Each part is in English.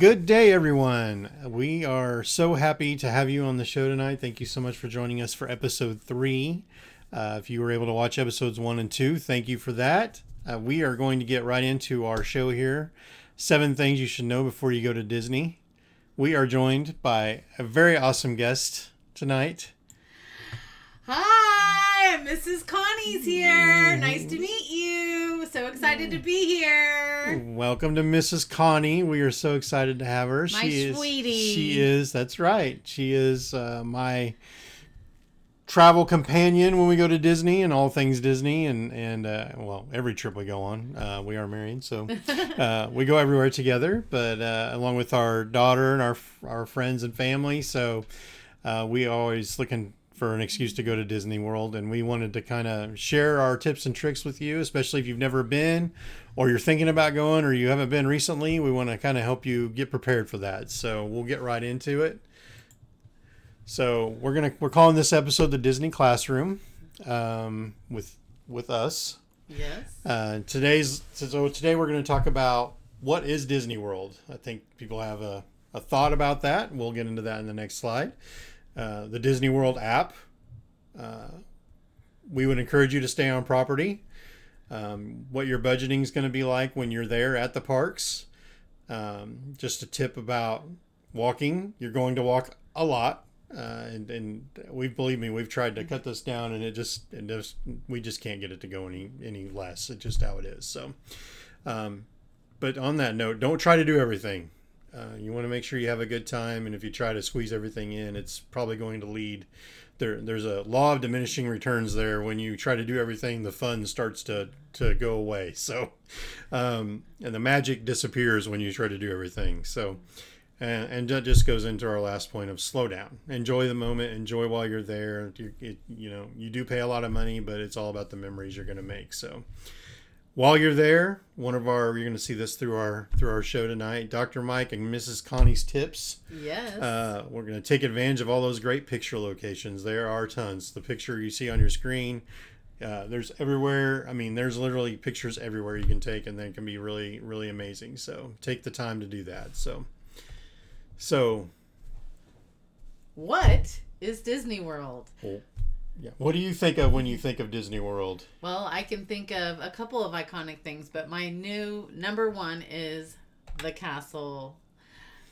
Good day, everyone. We are so happy to have you on the show tonight. Thank you so much for joining us for episode 3. If you were able to watch episodes 1 and 2, thank you for that. We are going to get right into our show here. 7 things you should know before you go to Disney. We are joined by a very awesome guest tonight. Hi, Mrs. Connie's here. Nice to meet you. So excited to be here. Welcome to Mrs. Connie. We are so excited to have her. My sweetie. She is, that's right. She is my travel companion when we go to Disney and all things Disney and well, every trip we go on. We are married, so we go everywhere together, but along with our daughter and our friends and family. So we always looking for an excuse to go to Disney World, and we wanted to kind of share our tips and tricks with you, especially if you've never been or you're thinking about going or you haven't been recently. We want to kind of help you get prepared for that. So we'll get right into it. So we're calling this episode the Disney Classroom with us. Yes. Today we're going to talk about what is Disney World. I think people have a thought about that. We'll get into that in the next slide. The Disney World app. We would encourage you to stay on property. What your budgeting is going to be like when you're there at the parks. Just a tip about walking. You're going to walk a lot. And believe me, we've tried to cut this down, and we just can't get it to go any less. It's just how it is. So, but on that note, don't try to do everything. You want to make sure you have a good time, and if you try to squeeze everything in, it's probably going to lead. There's a law of diminishing returns there. When you try to do everything, the fun starts to go away. So, and the magic disappears when you try to do everything. So, and that just goes into our last point of slow down. Enjoy the moment. Enjoy while you're there. You do pay a lot of money, but it's all about the memories you're going to make. So. While you're there, you're going to see this through our show tonight, Dr. Mike and Mrs. Connie's tips. Yes. We're going to take advantage of all those great picture locations. There are tons. The picture you see on your screen, there's everywhere. I mean, there's literally pictures everywhere you can take, and they can be really, really amazing. So take the time to do that. So what is Disney World? Well, yeah. What do you think of when you think of Disney World? Well, I can think of a couple of iconic things, but my new number one is the castle.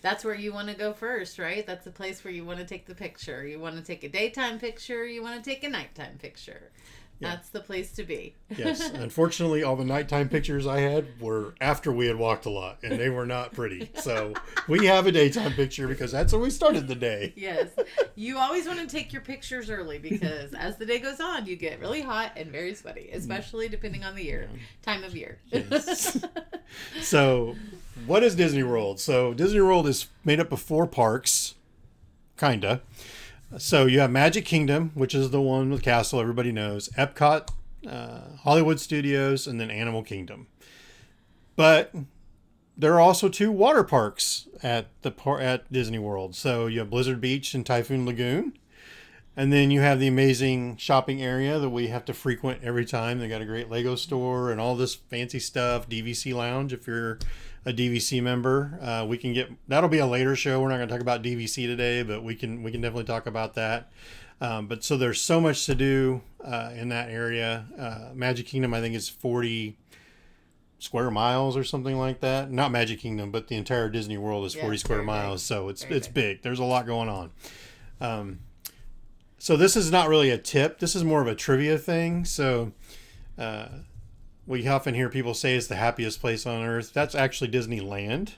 That's where you want to go first, right? That's the place where you want to take the picture. You want to take a daytime picture. You want to take a nighttime picture. Yeah. That's the place to be. Yes. Unfortunately, all the nighttime pictures I had were after we had walked a lot, and they were not pretty. So we have a daytime picture because that's when we started the day. Yes. You always want to take your pictures early because as the day goes on, you get really hot and very sweaty, especially depending on the time of year. Yes. So what is Disney World? So Disney World is made up of 4 parks, kinda. So you have Magic Kingdom, which is the one with castle everybody knows, Epcot, Hollywood Studios, and then Animal Kingdom. But there are also 2 water parks at Disney World. So you have Blizzard Beach and Typhoon Lagoon. And then you have the amazing shopping area that we have to frequent every time. They got a great Lego store and all this fancy stuff. DVC Lounge, if you're a DVC member, that'll be a later show. We're not going to talk about DVC today, but we can definitely talk about that. But so there's so much to do in that area. Magic Kingdom, I think, is 40 square miles or something like that. Not Magic Kingdom, but the entire Disney World is 40 square miles. Big. So it's big. There's a lot going on. So this is not really a tip. This is more of a trivia thing. So we often hear people say it's the happiest place on earth. That's actually Disneyland.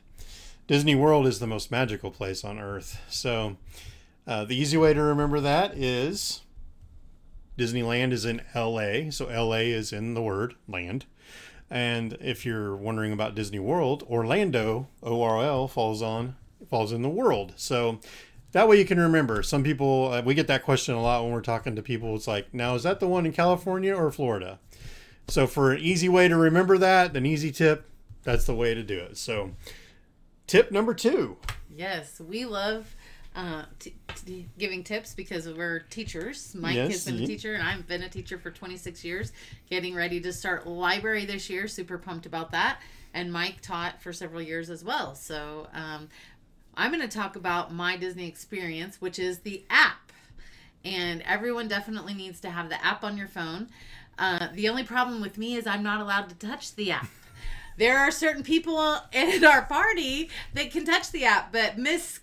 Disney World is the most magical place on earth. So the easy way to remember that is Disneyland is in LA. So LA is in the word land. And if you're wondering about Disney World, Orlando, ORL, falls in the world. So that way you can remember. Some people, we get that question a lot when we're talking to people. It's like, now is that the one in California or Florida? So for an easy way to remember that, an easy tip, that's the way to do it. So tip number 2. Yes, we love giving tips because we're teachers. Mike has been a teacher and I've been a teacher for 26 years, getting ready to start library this year. Super pumped about that. and Mike taught for several years as well. So I'm going to talk about my Disney experience, which is the app. And everyone definitely needs to have the app on your phone. The only problem with me is I'm not allowed to touch the app. There are certain people in our party that can touch the app, but Miss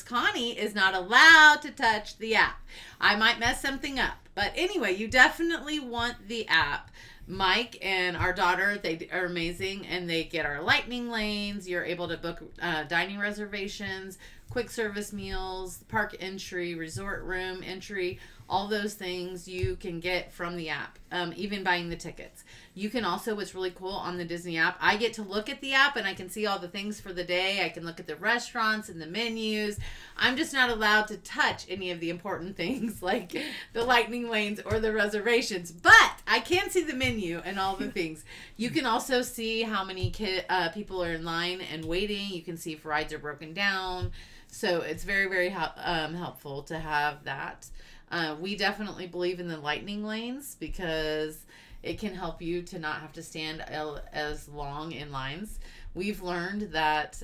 Connie is not allowed to touch the app. I might mess something up. But anyway, you definitely want the app. Mike and our daughter, they are amazing, and they get our lightning lanes. You're able to book dining reservations, quick service meals, park entry, resort room entry, all those things you can get from the app, even buying the tickets. You can also, what's really cool on the Disney app, I get to look at the app and I can see all the things for the day. I can look at the restaurants and the menus. I'm just not allowed to touch any of the important things like the lightning lanes or the reservations, but I can see the menu and all the things. You can also see how many people are in line and waiting. You can see if rides are broken down. So it's very, very helpful to have that. We definitely believe in the lightning lanes because it can help you to not have to stand as long in lines. We've learned that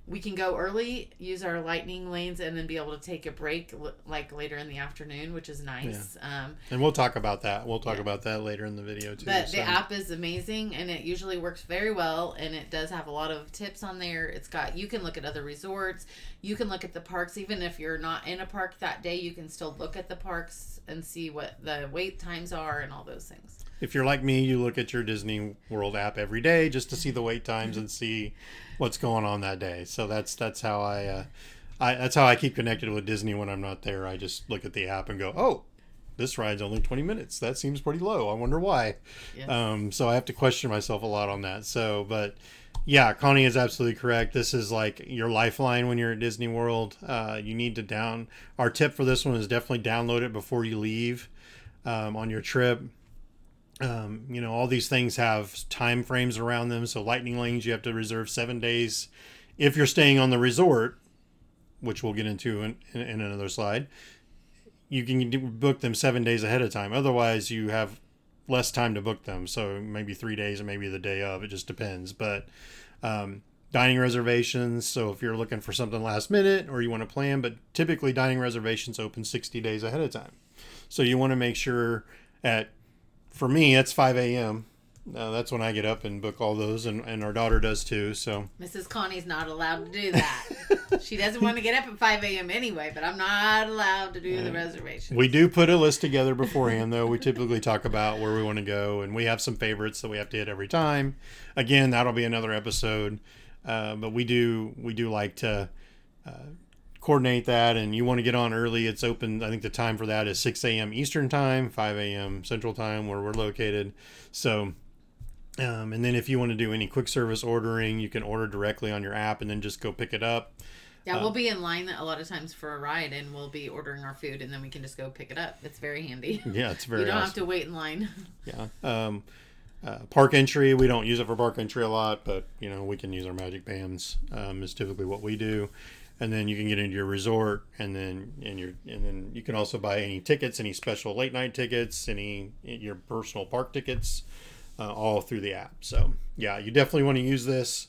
we can go early, use our lightning lanes, and then be able to take a break like later in the afternoon, which is nice. Yeah. And we'll talk about that. We'll talk about that later in the video too. But the app is amazing, and it usually works very well, and it does have a lot of tips on there. You can look at other resorts. You can look at the parks. Even if you're not in a park that day, you can still look at the parks and see what the wait times are and all those things. If you're like me, you look at your Disney World app every day just to see the wait times and see what's going on that day. So that's how that's how I keep connected with Disney when I'm not there. I just look at the app and go, oh, this ride's only 20 minutes. That seems pretty low. I wonder why. Yes. So I have to question myself a lot on that. So, but yeah, Connie is absolutely correct. This is like your lifeline when you're at Disney World. You need to our tip for this one is definitely download it before you leave on your trip. All these things have time frames around them. So lightning lanes, you have to reserve 7 days. If you're staying on the resort, which we'll get into in another slide, you can book them 7 days ahead of time. Otherwise, you have less time to book them. So maybe 3 days or maybe the day of. It just depends. But dining reservations. So if you're looking for something last minute or you want to plan, but typically dining reservations open 60 days ahead of time. So you want to make sure for me, that's 5 a.m. That's when I get up and book all those, and our daughter does too. So Mrs. Connie's not allowed to do that. She doesn't want to get up at 5 a.m. anyway, but I'm not allowed to do the reservations. We do put a list together beforehand, though. We typically talk about where we want to go, and we have some favorites that we have to hit every time. Again, that'll be another episode, but we do like to coordinate that, and you want to get on early. It's open. I think the time for that is 6 a.m. Eastern time, 5 a.m. Central time, where we're located. So, and then if you want to do any quick service ordering, you can order directly on your app and then just go pick it up. Yeah, we'll be in line a lot of times for a ride, and we'll be ordering our food, and then we can just go pick it up. It's very handy. Yeah, it's very. You don't have to wait in line. Yeah. Park entry, we don't use it for park entry a lot, but we can use our magic bands. Is typically what we do. And then you can get into your resort, and then you can also buy any tickets, any special late night tickets, your personal park tickets, all through the app. So yeah, you definitely want to use this.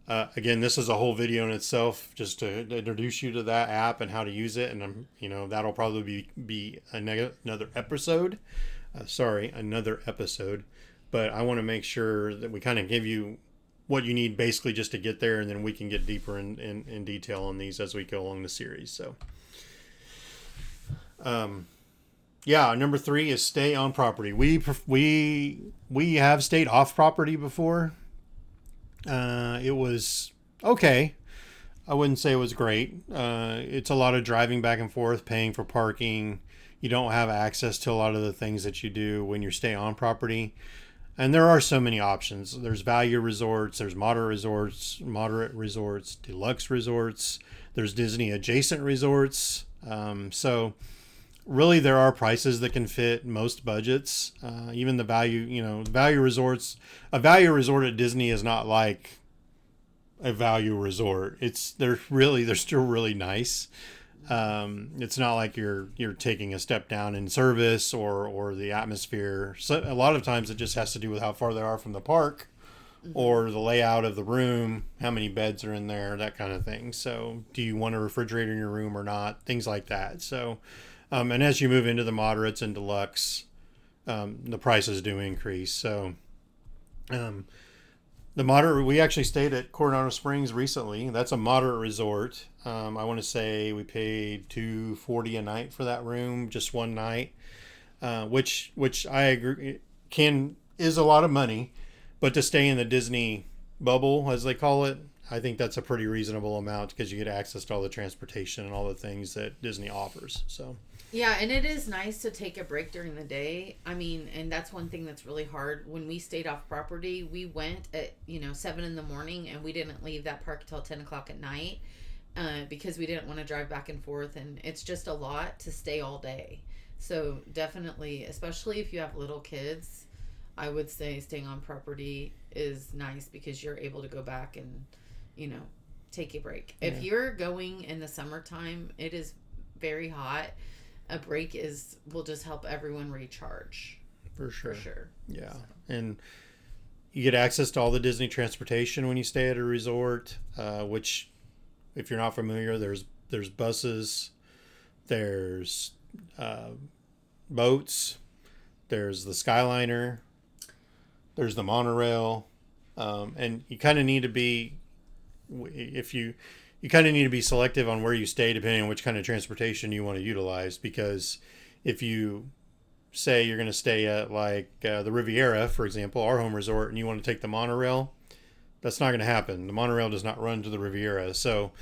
Again, this is a whole video in itself, just to introduce you to that app and how to use it. And that'll probably be another episode. Another episode. But I want to make sure that we kind of give you what you need basically just to get there, and then we can get deeper in detail on these as we go along the series. So, number 3 is stay on property. We have stayed off property before. It was okay. I wouldn't say it was great. It's a lot of driving back and forth, paying for parking. You don't have access to a lot of the things that you do when you stay on property. And there are so many options. There's value resorts, there's moderate resorts, deluxe resorts, there's Disney adjacent resorts. So really there are prices that can fit most budgets. Even the value resorts. A value resort at Disney is not like a value resort. They're still really nice. It's not like you're taking a step down in service or the atmosphere. So a lot of times it just has to do with how far they are from the park, or the layout of the room, how many beds are in there, that kind of thing. So do you want a refrigerator in your room or not? Things like that. So, and as you move into the moderates and deluxe, the prices do increase. So, the moderate, we actually stayed at Coronado Springs recently. That's a moderate resort. I want to say we paid $240 a night for that room, just one night, which I agree is a lot of money, but to stay in the Disney bubble, as they call it, I think that's a pretty reasonable amount because you get access to all the transportation and all the things that Disney offers. So. Yeah, and it is nice to take a break during the day. I mean, and that's one thing that's really hard. When we stayed off property, we went at 7 in the morning, and we didn't leave that park till 10 o'clock at night because we didn't want to drive back and forth, and it's just a lot to stay all day. So definitely, especially if you have little kids, I would say staying on property is nice because you're able to go back and take a break. Yeah. If you're going in the summertime, it is very hot. A break will just help everyone recharge. For sure. Yeah. So. And you get access to all the Disney transportation when you stay at a resort, which, if you're not familiar, there's buses, there's boats, there's the Skyliner, there's the monorail, and you kind of need to be, you kind of need to be selective on where you stay depending on which kind of transportation you want to utilize, because if you say you're going to stay at the Riviera, for example, our home resort, and you want to take the monorail, that's not going to happen. The monorail does not run to the Riviera. So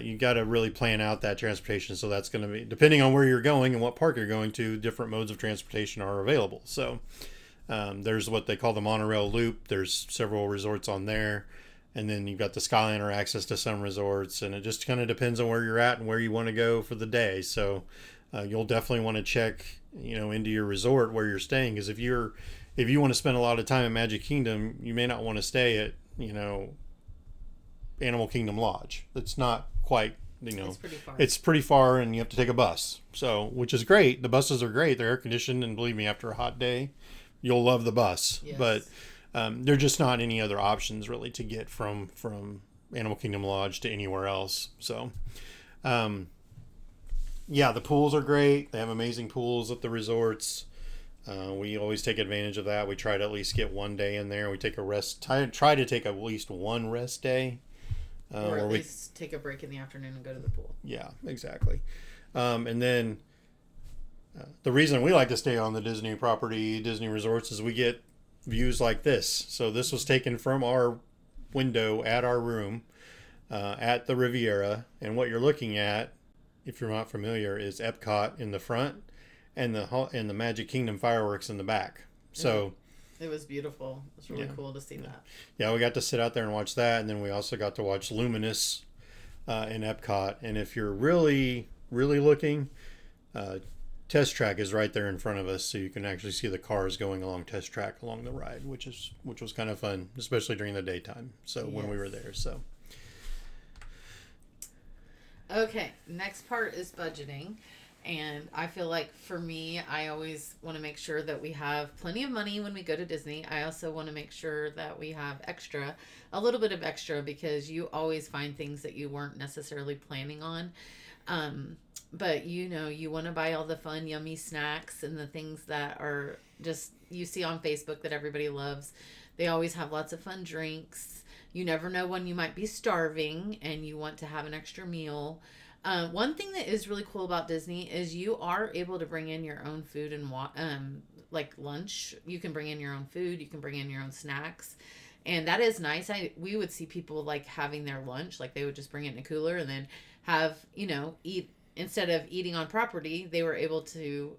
you got to really plan out that transportation. So that's going to be, depending on where you're going and what park you're going to, different modes of transportation are available. So there's what they call the monorail loop. There's several resorts on there. And then you've got the Skyliner access to some resorts, and it just kind of depends on where you're at and where you want to go for the day. So you'll definitely want to check, into your resort where you're staying, because if you want to spend a lot of time at Magic Kingdom, you may not want to stay at, Animal Kingdom Lodge. It's not quite, it's pretty far. It's pretty far, and you have to take a bus. So, which is great. The buses are great. They're air conditioned, and believe me, after a hot day, you'll love the bus. Yes. But there are just not any other options really to get from Animal Kingdom Lodge to anywhere else. So, yeah, the pools are great. They have amazing pools at the resorts. We always take advantage of that. We try to at least get one day in there. We take a rest. Try to take at least one rest day. Or at least take a break in the afternoon and go to the pool. Yeah, exactly. And then the reason we like to stay on the Disney property, Disney resorts, is we get views like this. So this was taken from our window at our room at the Riviera, and what you're looking at, if you're not familiar, is Epcot in the front and the Magic Kingdom fireworks in the back. So it was beautiful. It was really cool to see that. Yeah, we got to sit out there and watch that, and then we also got to watch Luminous in Epcot. And if you're really, really looking, Test Track is right there in front of us, so you can actually see the cars going along Test Track along the ride, which was kind of fun, especially during the daytime. So when we were there, so. Okay, next part is budgeting. And I feel like for me, I always want to make sure that we have plenty of money when we go to Disney. I also want to make sure that we have a little bit of extra, because you always find things that you weren't necessarily planning on. But you want to buy all the fun, yummy snacks and the things that are just, you see on Facebook that everybody loves. They always have lots of fun drinks. You never know when you might be starving and you want to have an extra meal. One thing that is really cool about Disney is you are able to bring in your own food and like lunch. You can bring in your own food. You can bring in your own snacks. And that is nice. We would see people like having their lunch, like they would just bring it in a cooler and then have, eat, instead of eating on property, they were able to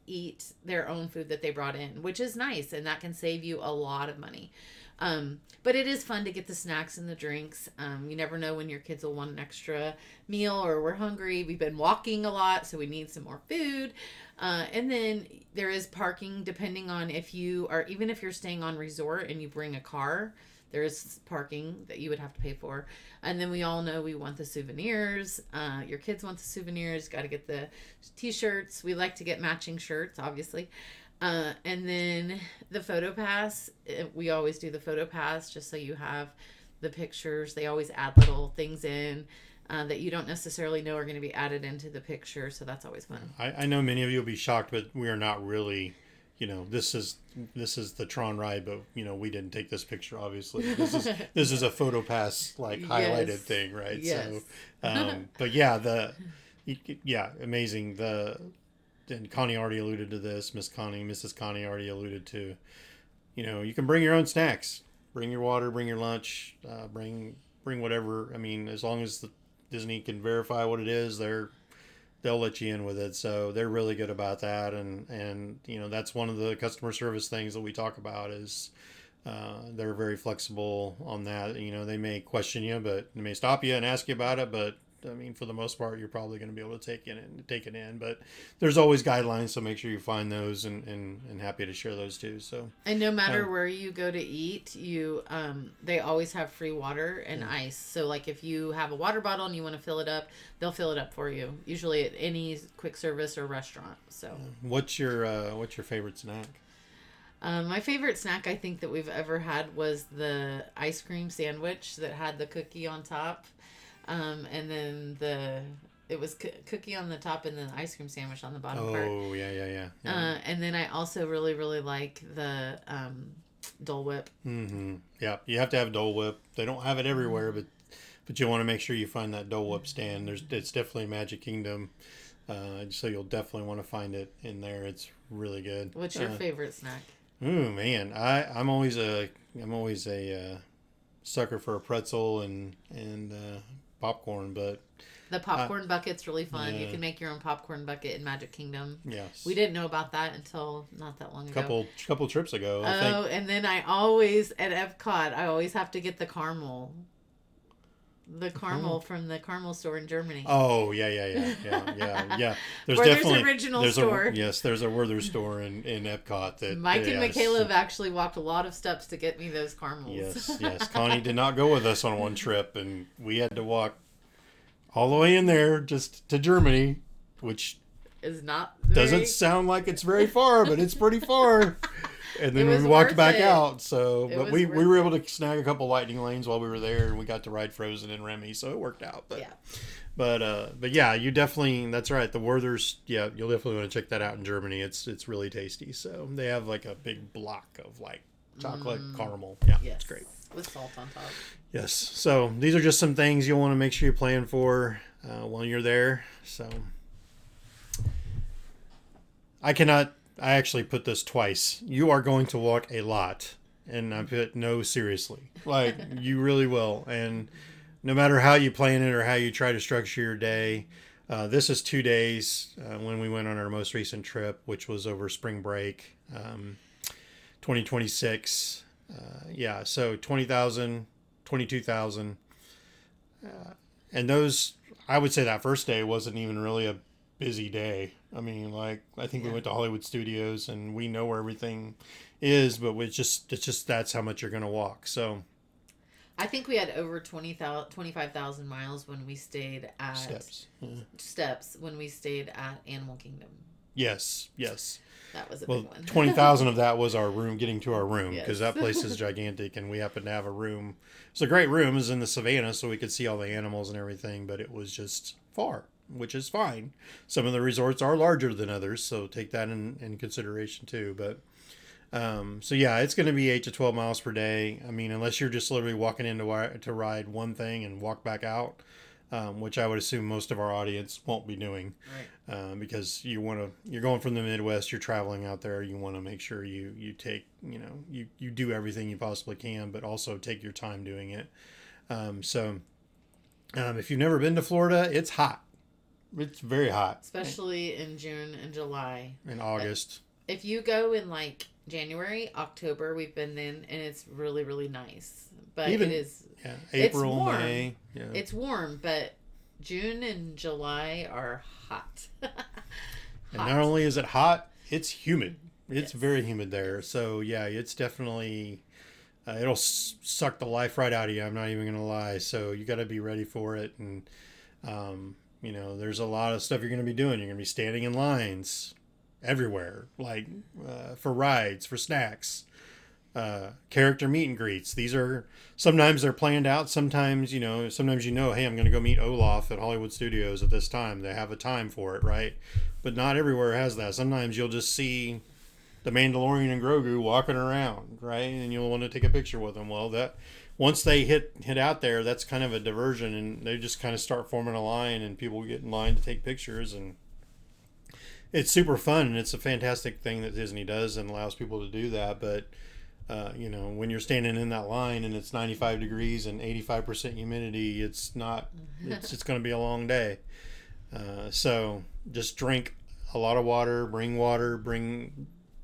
eat their own food that they brought in, which is nice. And that can save you a lot of money. But it is fun to get the snacks and the drinks. You never know when your kids will want an extra meal, or we're hungry. We've been walking a lot, so we need some more food. And then there is parking depending on even if you're staying on resort and you bring a car, there is parking that you would have to pay for. And then we all know we want the souvenirs. Your kids want the souvenirs. Got to get the t-shirts. We like to get matching shirts, obviously. And then the photo pass, we always do the photo pass just so you have the pictures. They always add little things in that you don't necessarily know are going to be added into the picture. So that's always fun. I know many of you will be shocked, but we are not really, this is the Tron ride, but we didn't take this picture. Obviously, this is a photo pass like highlighted Yes. thing, right? Yes. So, but yeah, amazing. And Connie already alluded to this. Mrs. Connie already alluded to, you can bring your own snacks, bring your water, bring your lunch, bring whatever. I mean, as long as Disney can verify what it is, they'll let you in with it. So they're really good about that. And that's one of the customer service things that we talk about is they're very flexible on that. They may question you, but they may stop you and ask you about it. But I mean, for the most part, you're probably going to be able to take it in. But there's always guidelines, so make sure you find those and happy to share those too. So and no matter where you go to eat, they always have free water and ice. So like if you have a water bottle and you want to fill it up, they'll fill it up for you. Usually at any quick service or restaurant. So what's your favorite snack? My favorite snack I think that we've ever had was the ice cream sandwich that had the cookie on top. And then it was cookie on the top and then ice cream sandwich on the bottom part. Oh, yeah. And then I also really, really like the Dole Whip. Mm-hmm. Yeah, you have to have Dole Whip. They don't have it everywhere, but you want to make sure you find that Dole Whip stand. It's definitely Magic Kingdom, so you'll definitely want to find it in there. It's really good. What's your favorite snack? Oh man, I'm always a sucker for a pretzel and popcorn, but the popcorn bucket's really fun. Yeah. You can make your own popcorn bucket in Magic Kingdom. Yes. We didn't know about that until not that long ago. Couple trips ago. I think. And then I always, at Epcot, I always have to get the caramel. The caramel from the caramel store in Germany. Oh, yeah. There's Werther's definitely original store. There's a Werther's store in Epcot that Mike and Michaela have actually walked a lot of steps to get me those caramels. Yes. Connie did not go with us on one trip, and we had to walk all the way in there just to Germany, which is not doesn't sound like it's very far, but it's pretty far. And then we walked back out. So, but we were able to snag a couple lightning lanes while we were there, and we got to ride Frozen and Remy, so it worked out. But, yeah. But yeah, you definitely, that's right. The Werther's, yeah, you'll definitely want to check that out in Germany. It's really tasty. So they have like a big block of like chocolate caramel. Yeah, it's great. With salt on top. Yes. So these are just some things you'll want to make sure you plan for while you're there. So I actually put this twice. You are going to walk a lot. And I put no, seriously. Like, you really will. And no matter how you plan it or how you try to structure your day, this is 2 days when we went on our most recent trip, which was over spring break, 2026. So 20,000, 22,000. And those, I would say that first day wasn't even really a busy day. I mean, like, I think we went to Hollywood Studios and we know where everything is, but it's just that's how much you're going to walk. So I think we had over 25,000 miles when we stayed at Steps when we stayed at Animal Kingdom. Yes. That was a big one. 20,000 of that was our room, getting to our room, because that place is gigantic, and we happened to have a room. It's a great room. It was in the savannah, so we could see all the animals and everything, but it was just far, which is fine. Some of the resorts are larger than others, so take that in consideration too. But so yeah, it's going to be 8 to 12 miles per day. I mean, unless you're just literally walking in to ride one thing and walk back out, which I would assume most of our audience won't be doing, because you're going from the Midwest, you're traveling out there, you want to make sure you take, you do everything you possibly can, but also take your time doing it. If you've never been to Florida, it's hot. It's very hot. Especially in June and July. In August. If you go in like January, October, we've been in, and it's really, really nice. But it is... Yeah, April, it's warm. May. Yeah. It's warm, but June and July are hot. And not only is it hot, it's humid. It's very humid there. So, yeah, it's definitely... it'll suck the life right out of you. I'm not even going to lie. So you got to be ready for it. And, there's a lot of stuff you're going to be doing. You're going to be standing in lines everywhere, like for rides, for snacks, character meet and greets. These are sometimes they're planned out. Sometimes hey, I'm going to go meet Olaf at Hollywood Studios at this time. They have a time for it, right? But not everywhere has that. Sometimes you'll just see the Mandalorian and Grogu walking around, right? And you'll want to take a picture with them. Well, that once they hit out there, that's kind of a diversion, and they just kind of start forming a line, and people get in line to take pictures, and it's super fun, and it's a fantastic thing that Disney does and allows people to do that. But when you're standing in that line and it's 95 degrees and 85% humidity, it's going to be a long day. So just drink a lot of water,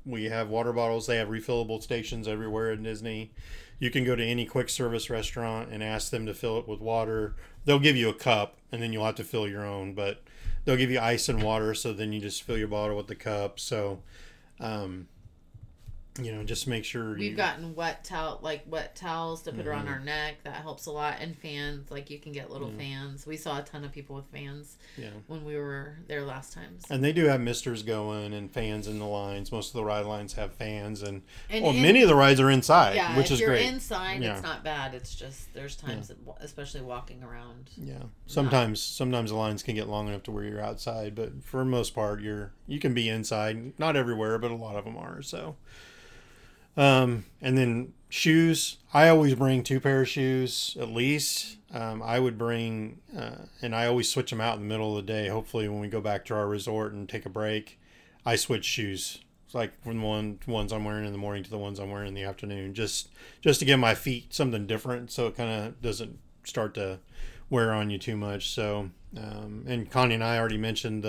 we have water bottles. They have refillable stations everywhere in Disney. You can go to any quick service restaurant and ask them to fill it with water. They'll give you a cup, and then you'll have to fill your own, but they'll give you ice and water, so then you just fill your bottle with the cup. So, just make sure we've gotten wet towels to put around our neck. That helps a lot. And fans, like you can get little fans. We saw a ton of people with fans when we were there last time. So. And they do have misters going and fans in the lines. Most of the ride lines have fans, and many of the rides are inside, which is great. If you're inside, it's not bad. It's just there's times that, especially walking around. Yeah, sometimes the lines can get long enough to where you're outside, but for the most part, you can be inside. Not everywhere, but a lot of them are. So. And then shoes. I always bring 2 pair of shoes at least. I would bring, and I always switch them out in the middle of the day. Hopefully, when we go back to our resort and take a break, I switch shoes. It's like from the ones I'm wearing in the morning to the ones I'm wearing in the afternoon, just to give my feet something different, so it kind of doesn't start to wear on you too much. So, and Connie and I already mentioned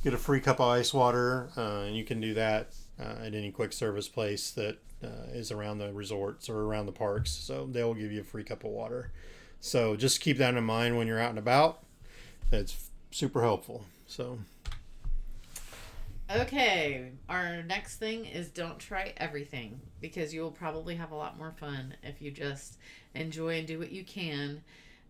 get a free cup of ice water, and you can do that at any quick service place that is around the resorts or around the parks. So they'll give you a free cup of water. So just keep that in mind when you're out and about. It's super helpful. So. Okay, our next thing is don't try everything, because you will probably have a lot more fun if you just enjoy and do what you can.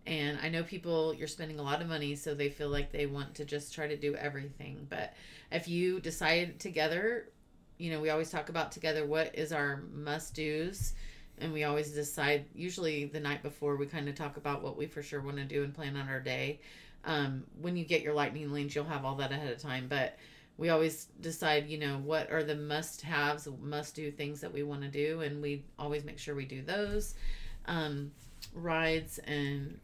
And I know you're spending a lot of money, so they feel like they want to just try to do everything. But if you decide together, we always talk about together what is our must-dos, and we always decide, usually the night before, we kind of talk about what we for sure want to do and plan on our day. When you get your lightning lanes, you'll have all that ahead of time, but we always decide, what are the must-haves, must-do things that we want to do, and we always make sure we do those. Rides, and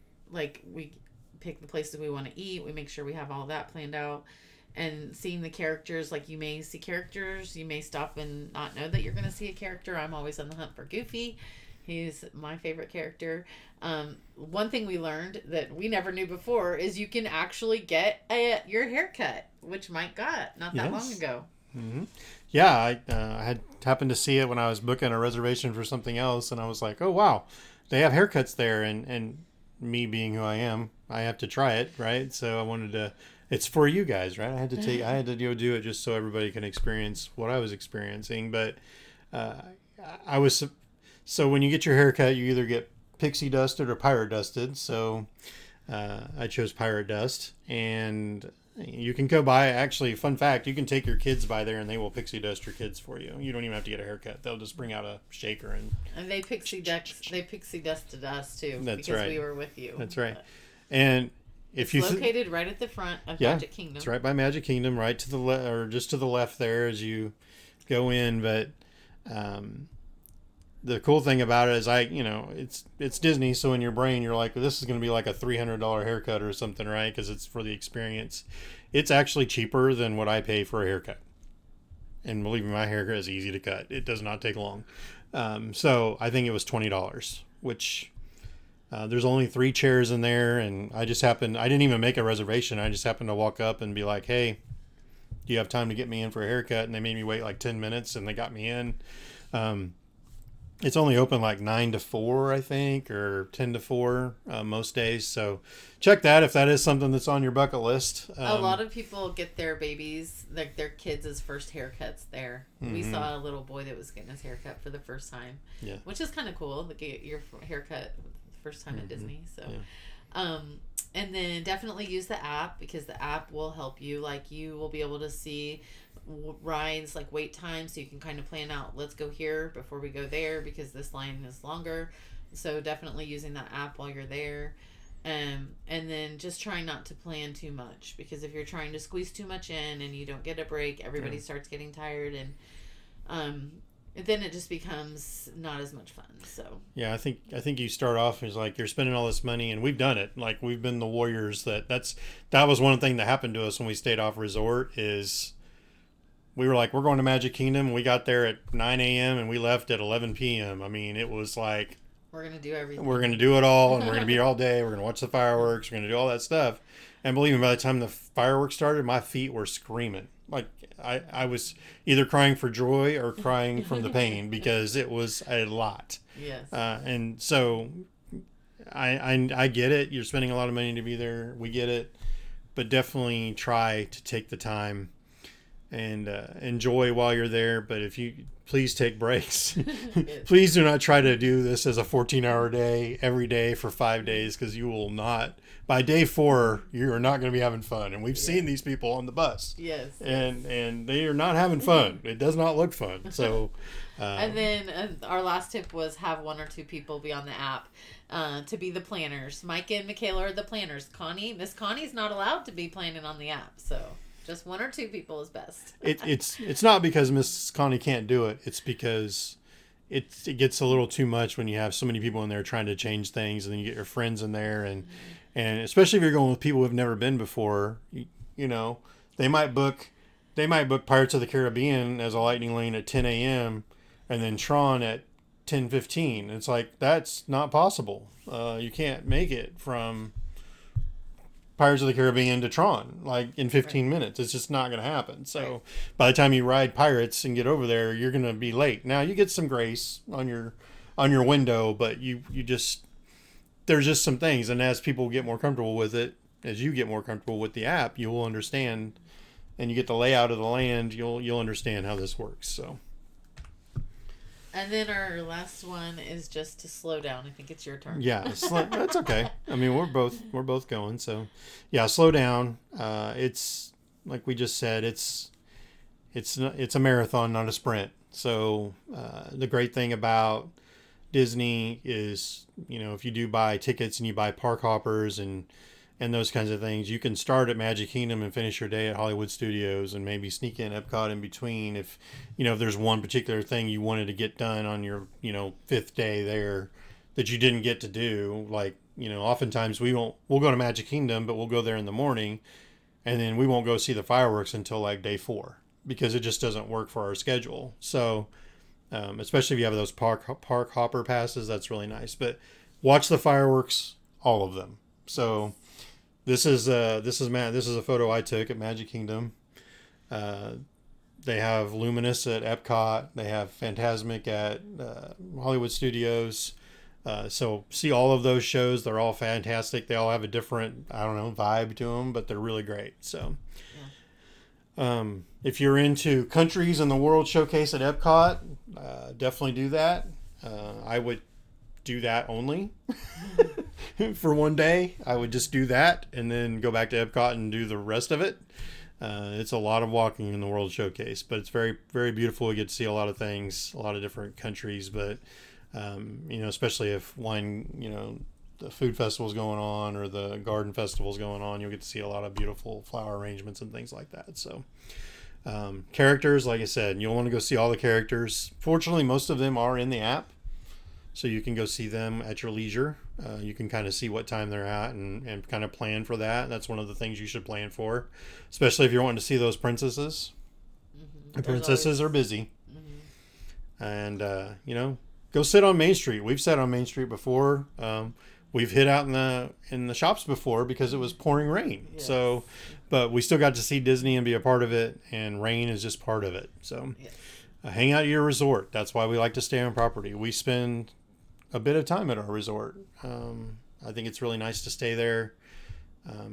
we pick the places we want to eat. We make sure we have all that planned out. And seeing the characters, you may see characters, you may stop and not know that you're going to see a character. I'm always on the hunt for Goofy. He's my favorite character. One thing we learned that we never knew before is you can actually get your hair cut, which Mike got not that long ago. Mm-hmm. Yeah, I had happened to see it when I was booking a reservation for something else, and I was like, oh, wow, they have haircuts there. And me being who I am, I have to try it, right? So I wanted to... It's for you guys, right? I had to go do it just so everybody can experience what I was experiencing. But so when you get your haircut, you either get pixie dusted or pirate dusted. So I chose pirate dust, and you can go by. Actually, fun fact: you can take your kids by there, and they will pixie dust your kids for you. You don't even have to get a haircut; they'll just bring out a shaker and they pixie dusted us too. That's because right. We were with you. That's right, and. It's located right at the front of Magic Kingdom. It's right by Magic Kingdom, right to the left, or just to the left there as you go in. But the cool thing about it is it's Disney, so in your brain you're like, this is going to be like a $300 haircut or something, right? Because it's for the experience. It's actually cheaper than what I pay for a haircut. And believe me, my haircut is easy to cut. It does not take long. So I think it was $20, which... there's only 3 chairs in there, and I didn't even make a reservation. I just happened to walk up and be like, hey, do you have time to get me in for a haircut? And they made me wait 10 minutes, and they got me in. It's only open 9 to 4, I think, or 10 to 4 most days. So check that if that is something that's on your bucket list. A lot of people get their babies, their kids' first haircuts there. Mm-hmm. We saw a little boy that was getting his haircut for the first time, which is kind of cool to get your haircut first time at Disney. So And then definitely use the app, because the app will help you. Like, you will be able to see rides, like wait times, so you can kind of plan out, let's go here before we go there because this line is longer. So definitely using that app while you're there. And then just trying not to plan too much, because if you're trying to squeeze too much in and you don't get a break, everybody starts getting tired, and then it just becomes not as much fun. So yeah, I think you start off as like you're spending all this money, and we've done it. Like, we've been the warriors. That was one thing that happened to us when we stayed off resort. Is we were like, we're going to Magic Kingdom. We got there at 9 a.m. and we left at 11 p.m. I mean, it was like, we're gonna do everything. we're gonna do it all, and we're gonna be here all day. We're gonna watch the fireworks. We're gonna do all that stuff. And believe me, by the time the fireworks started, my feet were screaming. Like, I was either crying for joy or crying from the pain, because it was a lot. Yes. And so I get it. You're spending a lot of money to be there. We get it. But definitely try to take the time and enjoy while you're there. But if you please take breaks. Please do not try to do this as a 14-hour day every day for 5 days, because you will not. By day 4, you are not going to be having fun. And we've seen these people on the bus. Yes. And they are not having fun. It does not look fun. So. And then our last tip was have 1 or 2 people be on the app to be the planners. Mike and Michaela are the planners. Miss Connie's not allowed to be planning on the app, so just 1 or 2 people is best. It's not because Miss Connie can't do it. It's because it gets a little too much when you have so many people in there trying to change things, and then you get your friends in there, and especially if you're going with people who have never been before, you know, they might book Pirates of the Caribbean as a lightning lane at 10 a.m. and then Tron at 10:15. It's like, that's not possible. You can't make it from Pirates of the Caribbean to Tron like in 15 minutes. It's just not going to happen. So by the time you ride Pirates and get over there, you're going to be late. Now, you get some grace on your window, but you just, there's just some things. And as people get more comfortable with it, as you get more comfortable with the app, you will understand, and you get the layout of the land, you'll understand how this works. So. And then our last one is just to slow down. I think it's your turn. Yeah, that's okay. I mean, we're both going. So, yeah, slow down. It's like we just said. It's a marathon, not a sprint. So the great thing about Disney is, you know, if you do buy tickets and you buy park hoppers and those kinds of things, you can start at Magic Kingdom and finish your day at Hollywood Studios, and maybe sneak in Epcot in between if there's one particular thing you wanted to get done on your 5th day there that you didn't get to do. Like, oftentimes we'll go to Magic Kingdom, but we'll go there in the morning, and then we won't go see the fireworks until like day 4, because it just doesn't work for our schedule. So especially if you have those park hopper passes, that's really nice. But watch the fireworks, all of them. So this is a photo I took at Magic Kingdom. They have Luminous at Epcot. They have Fantasmic at Hollywood Studios. So see all of those shows. They're all fantastic. They all have a different, vibe to them, but they're really great. So if you're into countries in the World Showcase at Epcot, definitely do that. I would do that only for one day. I would just do that and then go back to Epcot and do the rest of it. It's a lot of walking in the World Showcase, but it's very, very beautiful. You get to see a lot of things, a lot of different countries, but especially if the food festival is going on or the garden festival is going on, you'll get to see a lot of beautiful flower arrangements and things like that. So characters, like I said, you'll want to go see all the characters. Fortunately, most of them are in the app, so you can go see them at your leisure. You can kind of see what time they're at and kind of plan for that. That's one of the things you should plan for, especially if you're wanting to see those princesses. Mm-hmm. The princesses are busy. Mm-hmm. And, go sit on Main Street. We've sat on Main Street before. We've hid out in the shops before because it was pouring rain. Yes. So, but we still got to see Disney and be a part of it, and rain is just part of it. So yes. Hang out at your resort. That's why we like to stay on property. We spend a bit of time at our resort. I think it's really nice to stay there,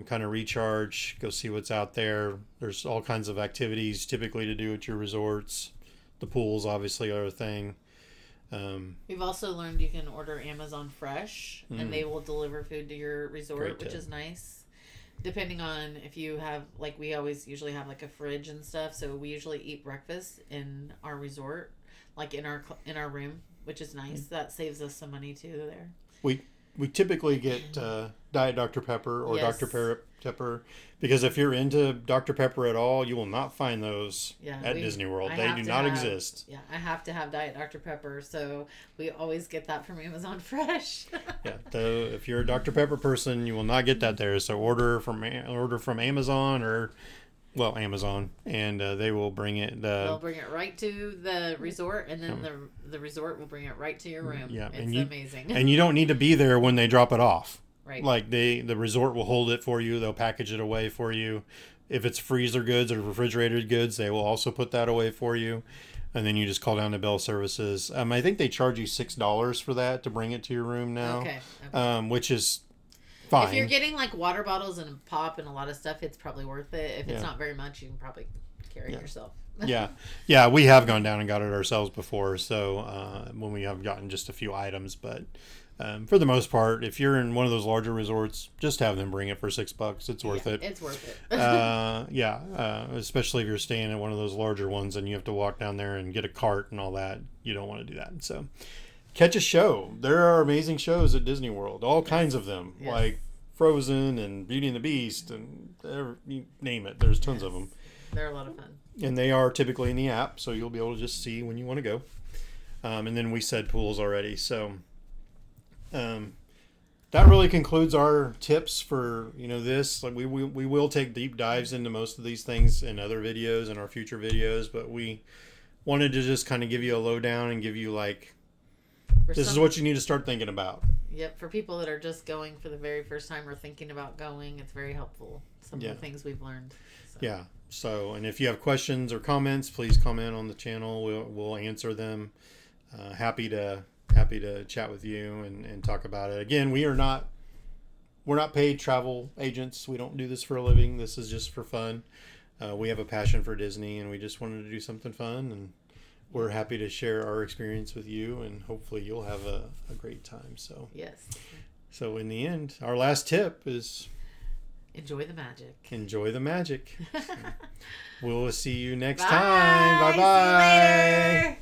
kind of recharge, go see what's out there. There's all kinds of activities typically to do at your resorts. The pools obviously are a thing. We've also learned you can order Amazon Fresh, and they will deliver food to your resort, which is nice. Depending on if you have, like, we always usually have like a fridge and stuff, so we usually eat breakfast in our resort, like in our room, which is nice. That saves us some money too there. We typically get Diet Dr. Pepper or Dr. Pepper, because if you're into Dr. Pepper at all, you will not find those at Disney World. They do not exist. Yeah, I have to have Diet Dr. Pepper, so we always get that from Amazon Fresh. Yeah, if you're a Dr. Pepper person, you will not get that there. So order from Amazon or Amazon, and they will bring it. They'll bring it right to the resort, and then the resort will bring it right to your room. Yeah, it's amazing. And you don't need to be there when they drop it off. Right. Like the resort will hold it for you. They'll package it away for you. If it's freezer goods or refrigerated goods, they will also put that away for you. And then you just call down to Bell Services. I think they charge you $6 for that to bring it to your room now. Okay. Which is fine. If you're getting like water bottles and pop and a lot of stuff, it's probably worth it. If it's not very much, you can probably carry it yourself. Yeah, we have gone down and got it ourselves before. So when we have gotten just a few items, but for the most part, if you're in one of those larger resorts, just have them bring it for $6. It's worth it. It's worth it. Especially if you're staying at one of those larger ones and you have to walk down there and get a cart and all that. You don't want to do that. So catch a show. There are amazing shows at Disney World, all kinds of them, like Frozen and Beauty and the Beast and you name it. There's tons of them. They're a lot of fun. And they are typically in the app, so you'll be able to just see when you want to go. And then we said pools already, so that really concludes our tips for this. Like we will take deep dives into most of these things in other videos and our future videos, but we wanted to just kind of give you a lowdown and give you this is what you need to start thinking about. Yep, for people that are just going for the very first time or thinking about going, it's very helpful. Some of the things we've learned. So. Yeah. So, and if you have questions or comments, please comment on the channel. We'll answer them. Happy to chat with you and talk about it. Again, we're not paid travel agents. We don't do this for a living. This is just for fun. We have a passion for Disney, and we just wanted to do something fun, and we're happy to share our experience with you, and hopefully you'll have a great time. So yes. So in the end, our last tip is enjoy the magic. Enjoy the magic. We'll see you next Bye. time. Bye bye. See you later.